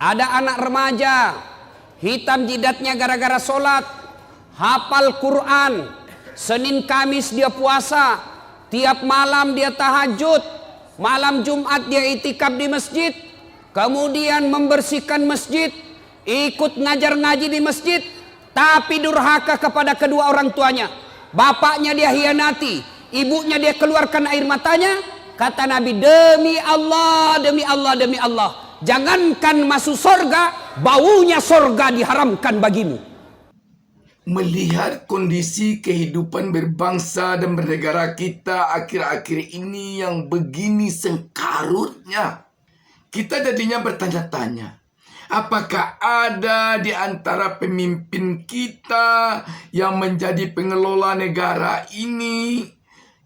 Ada anak remaja, hitam jidatnya gara-gara sholat, hafal Quran, Senin Kamis dia puasa, tiap malam dia tahajud, malam Jumat dia itikaf di masjid, kemudian membersihkan masjid, ikut ngajar ngaji di masjid, tapi durhaka kepada kedua orang tuanya. Bapaknya dia hianati, ibunya dia keluarkan air matanya. Kata Nabi, demi Allah, demi Allah, demi Allah, jangankan masuk sorga, baunya sorga diharamkan bagimu. Melihat kondisi kehidupan berbangsa dan bernegara kita akhir-akhir ini yang begini sengkarutnya, kita jadinya bertanya-tanya, apakah ada di antara pemimpin kita yang menjadi pengelola negara ini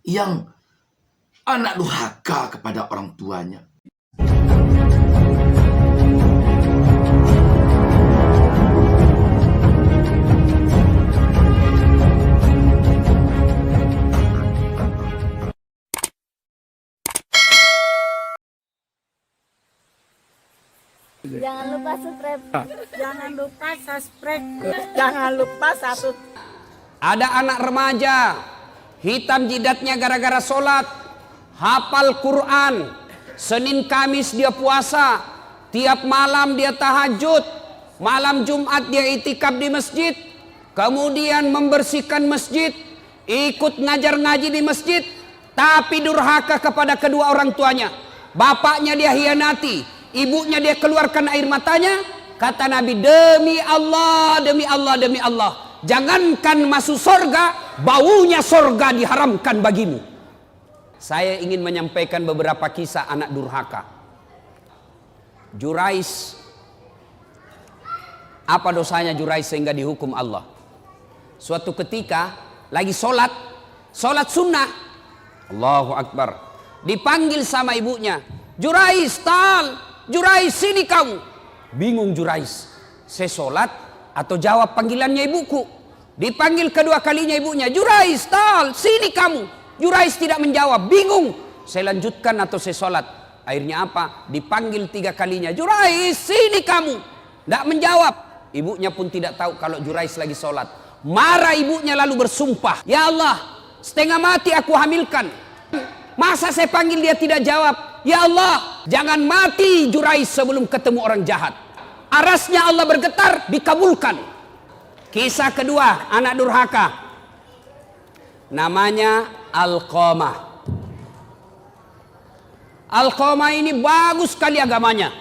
yang anak durhaka kepada orang tuanya? Jangan lupa subscribe. Jangan lupa subscribe. Jangan lupa satu. Ada anak remaja, hitam jidatnya gara-gara sholat, hafal Quran, Senin Kamis dia puasa, tiap malam dia tahajud, malam Jumat dia itikaf di masjid, kemudian membersihkan masjid, ikut ngajar ngaji di masjid, tapi durhaka kepada kedua orang tuanya. Bapaknya dia hianati, ibunya dia keluarkan air matanya. Kata Nabi, demi Allah, demi Allah, demi Allah, jangankan masuk sorga, baunya sorga diharamkan bagimu. Saya ingin menyampaikan beberapa kisah anak durhaka. Jurais, apa dosanya Jurais sehingga dihukum Allah? Suatu ketika lagi sholat sunnah, Allahu Akbar, dipanggil sama ibunya, Jurais, Jurais, sini kamu. Bingung Jurais, saya sholat atau jawab panggilannya ibuku. Dipanggil kedua kalinya ibunya, Jurais, sini kamu. Jurais tidak menjawab, bingung, saya lanjutkan atau saya sholat. Akhirnya apa? Dipanggil tiga kalinya, Jurais, sini kamu. Tidak menjawab. Ibunya pun tidak tahu kalau Jurais lagi sholat. Marah ibunya lalu bersumpah, ya Allah, setengah mati aku hamilkan. Masa saya panggil dia tidak jawab? Ya Allah, jangan mati Jurais sebelum ketemu orang jahat. Arasnya Allah bergetar, dikabulkan. Kisah kedua, anak durhaka. Namanya Alqamah. Alqamah ini bagus sekali agamanya.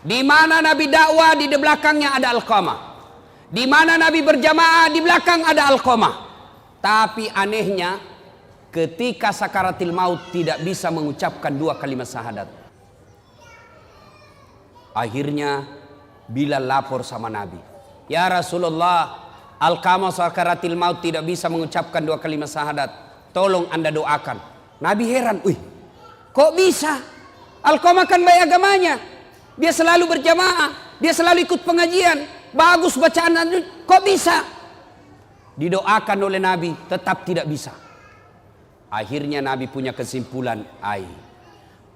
Di mana Nabi dakwah, di belakangnya ada Alqamah. Di mana Nabi berjamaah, di belakang ada Alqamah. Tapi anehnya, ketika sakaratil maut tidak bisa mengucapkan dua kalimat syahadat. Akhirnya Bilal lapor sama Nabi, ya Rasulullah, Alqamah sakaratil maut tidak bisa mengucapkan dua kalimat syahadat, tolong Anda doakan. Nabi heran, kok bisa? Alqamah kan baik agamanya, dia selalu berjamaah, dia selalu ikut pengajian, bagus bacaan, kok bisa? Didoakan oleh Nabi, tetap tidak bisa. Akhirnya Nabi punya kesimpulan,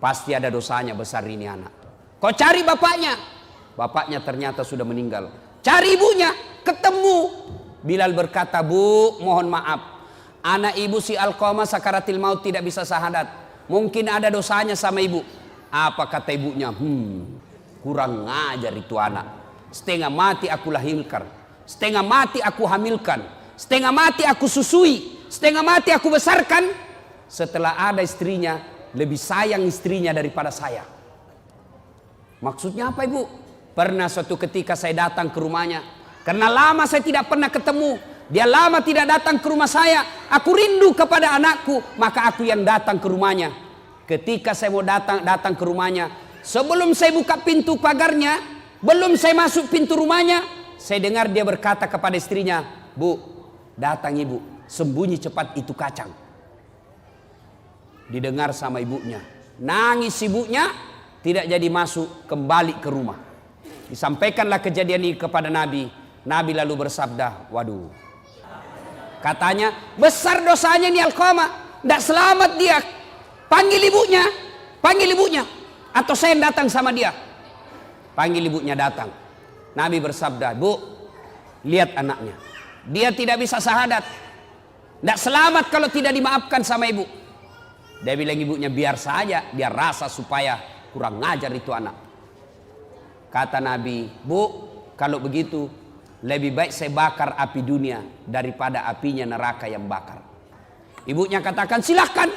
pasti ada dosanya besar ini anak. Kau cari bapaknya. Bapaknya ternyata sudah meninggal. Cari ibunya, ketemu. Bilal berkata, Bu, mohon maaf, anak ibu si Alqamah sakaratil maut tidak bisa syahadat. Mungkin ada dosanya sama ibu. Apa kata ibunya? Kurang ngajar itu anak. Setengah mati aku lahirkan, setengah mati aku hamilkan, setengah mati aku susui, setengah mati aku besarkan. Setelah ada istrinya, lebih sayang istrinya daripada saya. Maksudnya apa ibu? Pernah suatu ketika saya datang ke rumahnya, karena lama saya tidak pernah ketemu, dia lama tidak datang ke rumah saya, aku rindu kepada anakku, maka aku yang datang ke rumahnya. Ketika saya mau datang ke rumahnya, sebelum saya buka pintu pagarnya, belum saya masuk pintu rumahnya, saya dengar dia berkata kepada istrinya, Bu, datang ibu, sembunyi cepat itu kacang. Didengar sama ibunya, nangis ibunya, tidak jadi masuk kembali ke rumah. Disampaikanlah kejadian ini kepada Nabi. Nabi lalu bersabda, waduh, katanya besar dosanya ini Alqamah, tidak selamat dia. Panggil ibunya, atau saya yang datang sama dia. Panggil ibunya datang. Nabi bersabda, "Bu, lihat anaknya. Dia tidak bisa syahadat. Tidak selamat kalau tidak dimaafkan sama ibu." Dia bilang ibunya, "Biar saja, biar rasa supaya kurang ngajar itu anak." Kata Nabi, "Bu, kalau begitu lebih baik saya bakar api dunia daripada apinya neraka yang bakar." Ibunya katakan, "Silahkan."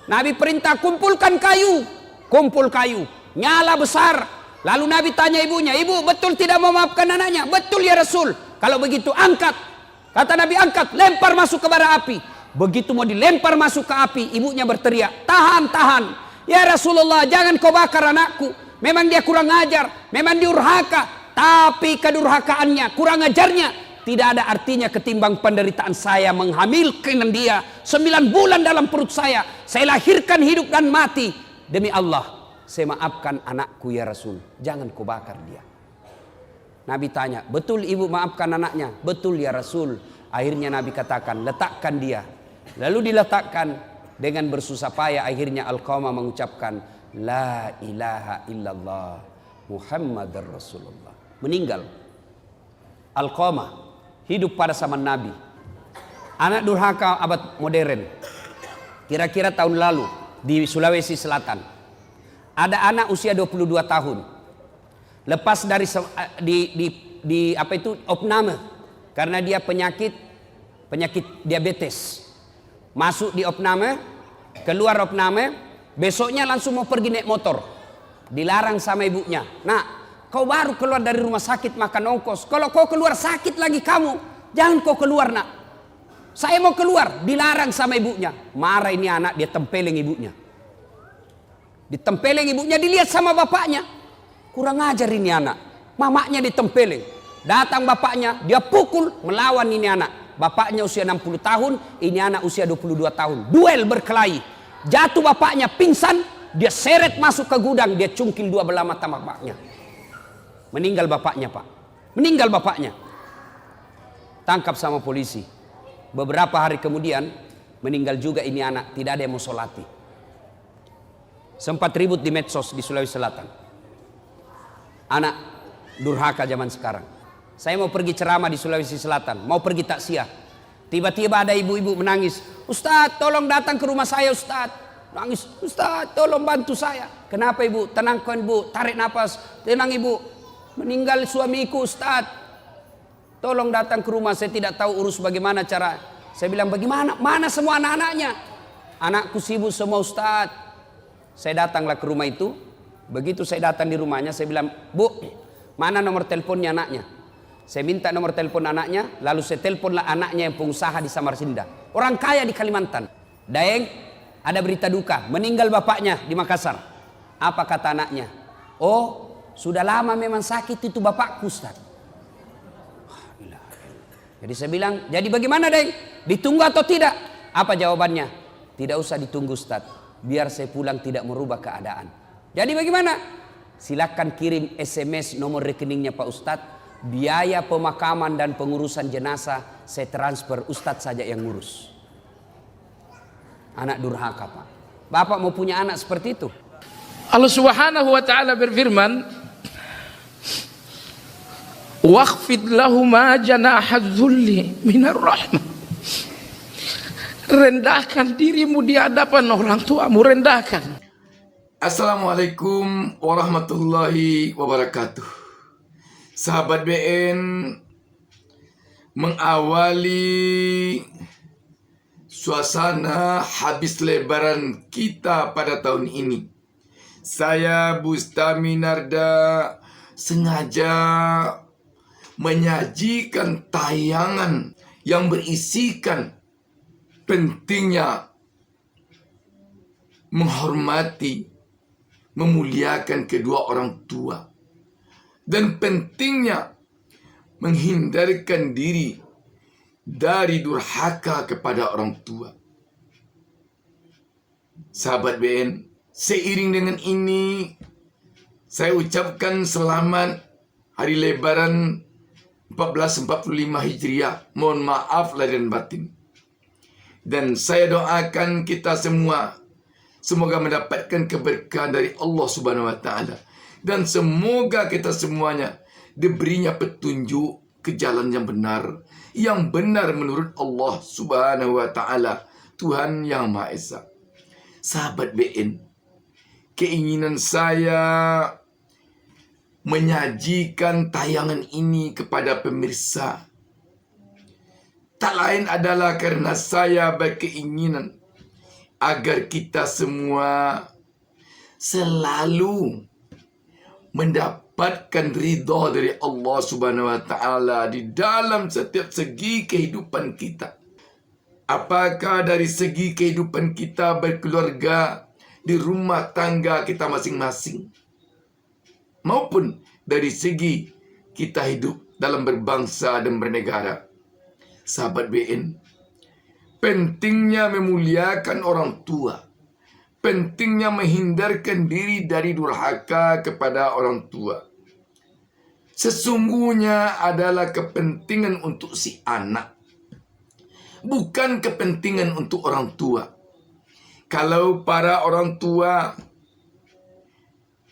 Nabi perintah, kumpulkan kayu. Kumpul kayu, nyala besar. Lalu Nabi tanya ibunya, "Ibu betul tidak mau memaafkan anaknya?" "Betul ya Rasul." "Kalau begitu angkat." Kata Nabi, "Angkat, lempar masuk ke bara api." Begitu mau dilempar masuk ke api, ibunya berteriak, "Tahan, tahan. Ya Rasulullah, jangan kau bakar anakku. Memang dia kurang ajar, memang durhaka. Tapi kedurhakaannya, kurang ajarnya tidak ada artinya ketimbang penderitaan saya menghamilkan dia 9 bulan dalam perut saya. Saya lahirkan hidup dan mati. Demi Allah, saya maafkan anakku ya Rasul. Jangan kau bakar dia." Nabi tanya, "Betul ibu maafkan anaknya?" "Betul ya Rasul." Akhirnya Nabi katakan, "Letakkan dia." Lalu diletakkan. Dengan bersusah payah akhirnya Alqamah mengucapkan, "La ilaha illallah Muhammadar Rasulullah." Meninggal. Alqamah hidup pada zaman Nabi. Anak durhaka abad modern. Kira-kira tahun lalu di Sulawesi Selatan. Ada anak usia 22 tahun. Lepas dari apa itu opname karena dia penyakit diabetes. Masuk di opname, keluar opname, besoknya langsung mau pergi naik motor. Dilarang sama ibunya. "Nak, kau baru keluar dari rumah sakit makan ongkos. Kalau kau keluar sakit lagi kamu, jangan kau keluar nak. Saya mau keluar." Dilarang sama ibunya. Marah ini anak, dia tempeleng ibunya. Ditempeleng ibunya, dilihat sama bapaknya. Kurang ajar ini anak. Mamaknya ditempeleng. Datang bapaknya, dia pukul, melawan ini anak. Bapaknya usia 60 tahun, ini anak usia 22 tahun. Duel berkelahi. Jatuh bapaknya, pingsan, dia seret masuk ke gudang, dia cungkil 2 belah mata bapaknya. Meninggal bapaknya, Pak. Meninggal bapaknya. Tangkap sama polisi. Beberapa hari kemudian meninggal juga ini anak, tidak ada yang mau solati. Sempat ribut di medsos di Sulawesi Selatan. Anak durhaka zaman sekarang. Saya mau pergi ceramah di Sulawesi Selatan, mau pergi takziah. Tiba-tiba ada ibu-ibu menangis, "Ustadz, tolong datang ke rumah saya Ustadz." Nangis, "Ustadz, tolong bantu saya." "Kenapa ibu?" "Tenangkan ibu, tarik nafas." "Tenang ibu, meninggal suamiku Ustadz. Tolong datang ke rumah, saya tidak tahu urus bagaimana cara." Saya bilang, "Bagaimana? Mana semua anak-anaknya?" "Anakku sibuk semua Ustadz." Saya datanglah ke rumah itu. Begitu saya datang di rumahnya, saya bilang, "Bu, mana nomor teleponnya anaknya?" Saya minta nomor telepon anaknya, lalu saya teleponlah anaknya yang pengusaha di Samarinda. Orang kaya di Kalimantan. "Daeng, ada berita duka, meninggal bapaknya di Makassar." Apa kata anaknya? "Oh, sudah lama memang sakit itu bapakku Ustaz." Jadi saya bilang, "Jadi bagaimana Daeng? Ditunggu atau tidak?" Apa jawabannya? "Tidak usah ditunggu Ustaz, biar saya pulang tidak merubah keadaan." Jadi bagaimana? Silakan kirim SMS nomor rekeningnya Pak Ustadz. Biaya pemakaman dan pengurusan jenazah saya transfer, Ustadz saja yang ngurus. Anak durhaka Pak. Bapak mau punya anak seperti itu? Allah Subhanahu wa taala berfirman, "Wakhfid lahuma janahadz-dzulli minar rahmah." Rendahkan dirimu di hadapan orang tuamu, rendahkan. Assalamualaikum warahmatullahi wabarakatuh. Sahabat BN, mengawali suasana habis lebaran kita pada tahun ini, saya Bustami Narda sengaja menyajikan tayangan yang berisikan pentingnya menghormati, memuliakan kedua orang tua, dan pentingnya menghindarkan diri dari durhaka kepada orang tua. Sahabat BN, seiring dengan ini saya ucapkan selamat Hari Lebaran 1445 Hijriah. Mohon maaf lahir dan batin. Dan saya doakan kita semua semoga mendapatkan keberkahan dari Allah Subhanahu wa taala. Dan semoga kita semuanya diberinya petunjuk ke jalan yang benar menurut Allah Subhanahu wa taala, Tuhan yang Maha Esa. Sahabat BN, keinginan saya menyajikan tayangan ini kepada pemirsa tak lain adalah karena saya berkeinginan agar kita semua selalu mendapatkan ridha dari Allah Subhanahu wa taala di dalam setiap segi kehidupan kita. Apakah dari segi kehidupan kita berkeluarga, di rumah tangga kita masing-masing, maupun dari segi kita hidup dalam berbangsa dan bernegara. Sahabat BN, pentingnya memuliakan orang tua, pentingnya menghindarkan diri dari durhaka kepada orang tua, sesungguhnya adalah kepentingan untuk si anak, bukan kepentingan untuk orang tua. Kalau para orang tua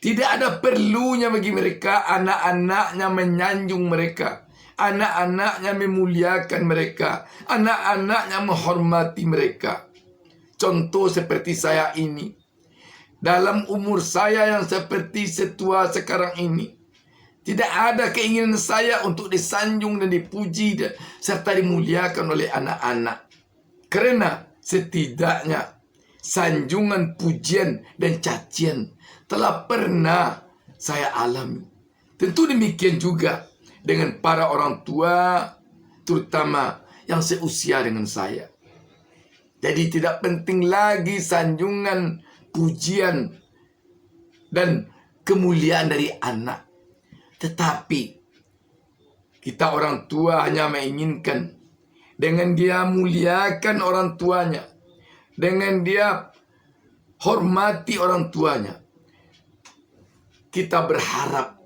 tidak ada perlunya bagi mereka anak-anaknya menyanjung mereka, anak-anaknya memuliakan mereka, anak-anaknya menghormati mereka. Contoh seperti saya ini, dalam umur saya yang seperti setua sekarang ini, tidak ada keinginan saya untuk disanjung dan dipuji serta dimuliakan oleh anak-anak. Karena setidaknya sanjungan, pujian, dan cacian telah pernah saya alami. Tentu demikian juga dengan para orang tua, terutama yang seusia dengan saya. Jadi tidak penting lagi sanjungan, pujian, dan kemuliaan dari anak. Tetapi kita orang tua hanya menginginkan dengan dia muliakan orang tuanya, dengan dia hormati orang tuanya, kita berharap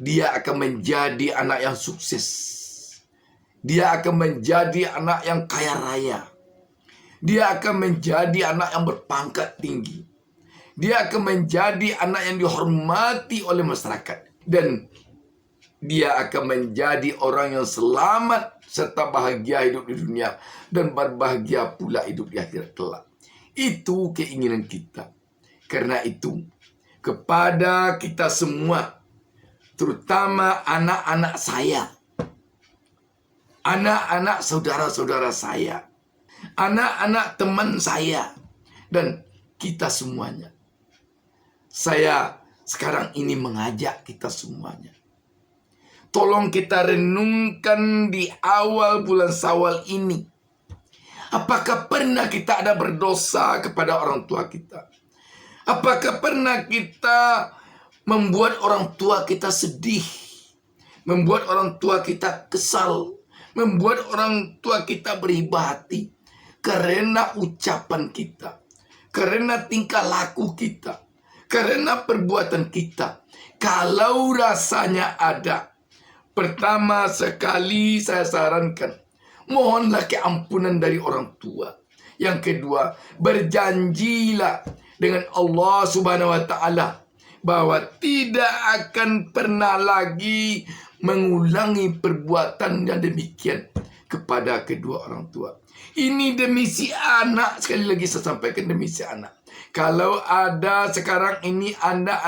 dia akan menjadi anak yang sukses. Dia akan menjadi anak yang kaya raya. Dia akan menjadi anak yang berpangkat tinggi. Dia akan menjadi anak yang dihormati oleh masyarakat. Dan dia akan menjadi orang yang selamat serta bahagia hidup di dunia dan berbahagia pula hidup di akhirat kelak. Itu keinginan kita. Karena itu, kepada kita semua, terutama anak-anak saya, anak-anak saudara-saudara saya, anak-anak teman saya, dan kita semuanya, saya sekarang ini mengajak kita semuanya, tolong kita renungkan di awal bulan Syawal ini. Apakah pernah kita ada berdosa kepada orang tua kita? Apakah pernah kita membuat orang tua kita sedih, membuat orang tua kita kesal, membuat orang tua kita beribah hati karena ucapan kita, karena tingkah laku kita, karena perbuatan kita? Kalau rasanya ada, pertama sekali saya sarankan, mohonlah keampunan dari orang tua. Yang kedua, berjanjilah dengan Allah Subhanahu wa taala bahwa tidak akan pernah lagi mengulangi perbuatan yang demikian kepada kedua orang tua. Ini demi si anak, sekali lagi saya sampaikan, demi si anak. Kalau ada sekarang ini anda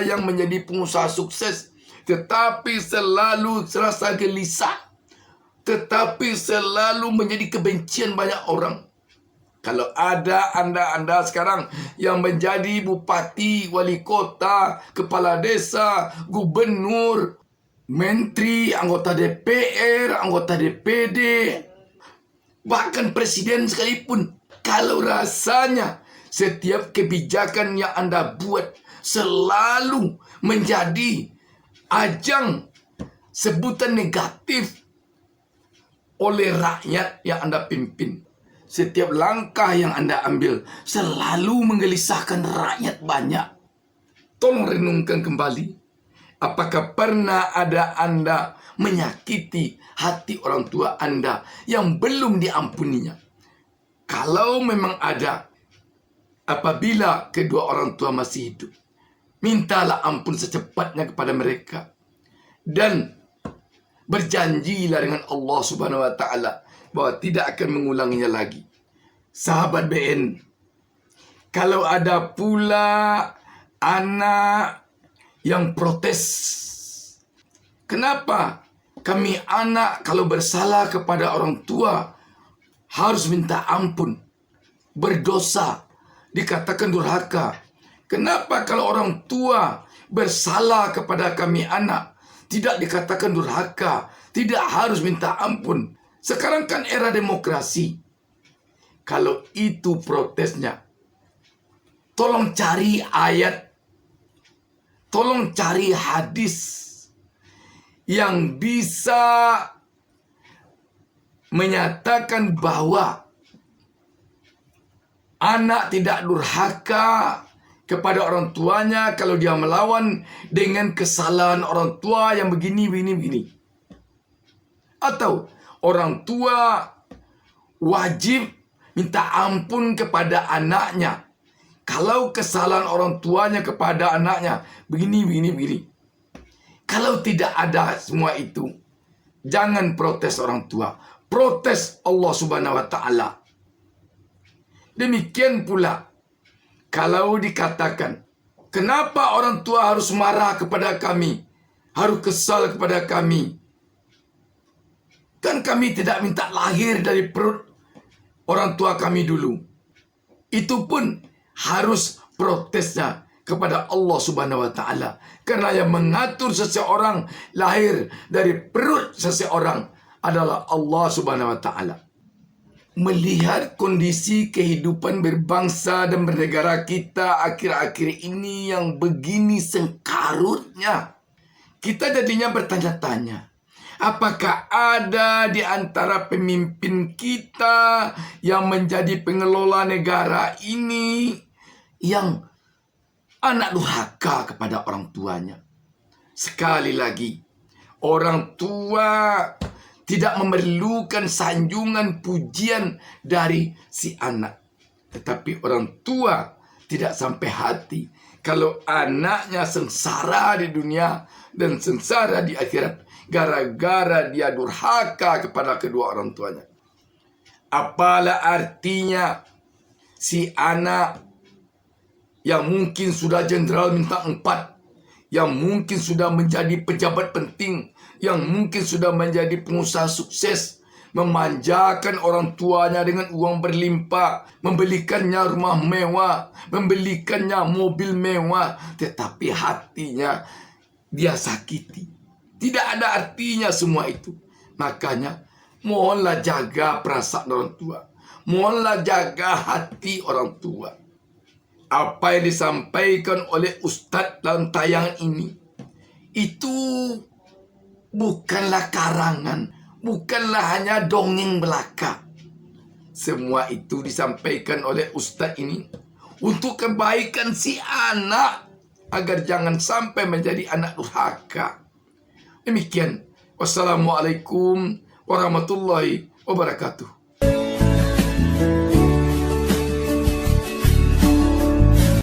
yang menjadi pengusaha sukses, tetapi selalu serasa gelisah, tetapi selalu menjadi kebencian banyak orang. Kalau ada anda sekarang yang menjadi bupati, wali kota, kepala desa, gubernur, menteri, anggota DPR, anggota DPD, bahkan presiden sekalipun, kalau rasanya setiap kebijakan yang anda buat selalu menjadi ajang sebutan negatif oleh rakyat yang anda pimpin, setiap langkah yang anda ambil selalu menggelisahkan rakyat banyak, tolong renungkan kembali. Apakah pernah ada anda menyakiti hati orang tua anda yang belum diampuninya? Kalau memang ada, apabila kedua orang tua masih hidup, mintalah ampun secepatnya kepada mereka. Dan berjanjilah dengan Allah Subhanahu wa Ta'ala bahwa tidak akan mengulanginya lagi. Sahabat BN, kalau ada pula anak yang protes, kenapa kami anak kalau bersalah kepada orang tua harus minta ampun, berdosa, dikatakan durhaka? Kenapa kalau orang tua bersalah kepada kami anak tidak dikatakan durhaka, tidak harus minta ampun? Sekarang kan era demokrasi. Kalau itu protesnya, tolong cari ayat, tolong cari hadis yang bisa menyatakan bahwa anak tidak durhaka kepada orang tuanya kalau dia melawan dengan kesalahan orang tua yang begini. Atau orang tua wajib minta ampun kepada anaknya kalau kesalahan orang tuanya kepada anaknya begini. Kalau tidak ada semua itu, jangan protes orang tua, protes Allah Subhanahu wa Ta'ala. Demikian pula kalau dikatakan, kenapa orang tua harus marah kepada kami, harus kesal kepada kami? Kan kami tidak minta lahir dari perut orang tua kami dulu. Itu pun harus protesnya kepada Allah Subhanahu wa Ta'ala. Karena yang mengatur seseorang lahir dari perut seseorang adalah Allah Subhanahu wa Ta'ala. Melihat kondisi kehidupan berbangsa dan bernegara kita akhir-akhir ini yang begini sengkarutnya, kita jadinya bertanya-tanya, apakah ada di antara pemimpin kita yang menjadi pengelola negara ini yang anak durhaka kepada orang tuanya? Sekali lagi, orang tua tidak memerlukan sanjungan pujian dari si anak. Tetapi orang tua tidak sampai hati kalau anaknya sengsara di dunia dan sengsara di akhirat gara-gara dia durhaka kepada kedua orang tuanya. Apalah artinya si anak yang mungkin sudah jenderal bintang 4, yang mungkin sudah menjadi pejabat penting, yang mungkin sudah menjadi pengusaha sukses, memanjakan orang tuanya dengan uang berlimpah, membelikannya rumah mewah, membelikannya mobil mewah, tetapi hatinya dia sakiti. Tidak ada artinya semua itu. Makanya mohonlah jaga perasaan orang tua, mohonlah jaga hati orang tua. Apa yang disampaikan oleh Ustadz dalam tayangan ini itu bukanlah karangan, bukanlah hanya dongeng belaka. Semua itu disampaikan oleh Ustadz ini untuk kebaikan si anak, agar jangan sampai menjadi anak durhaka. Demikian. Wassalamualaikum warahmatullahi wabarakatuh.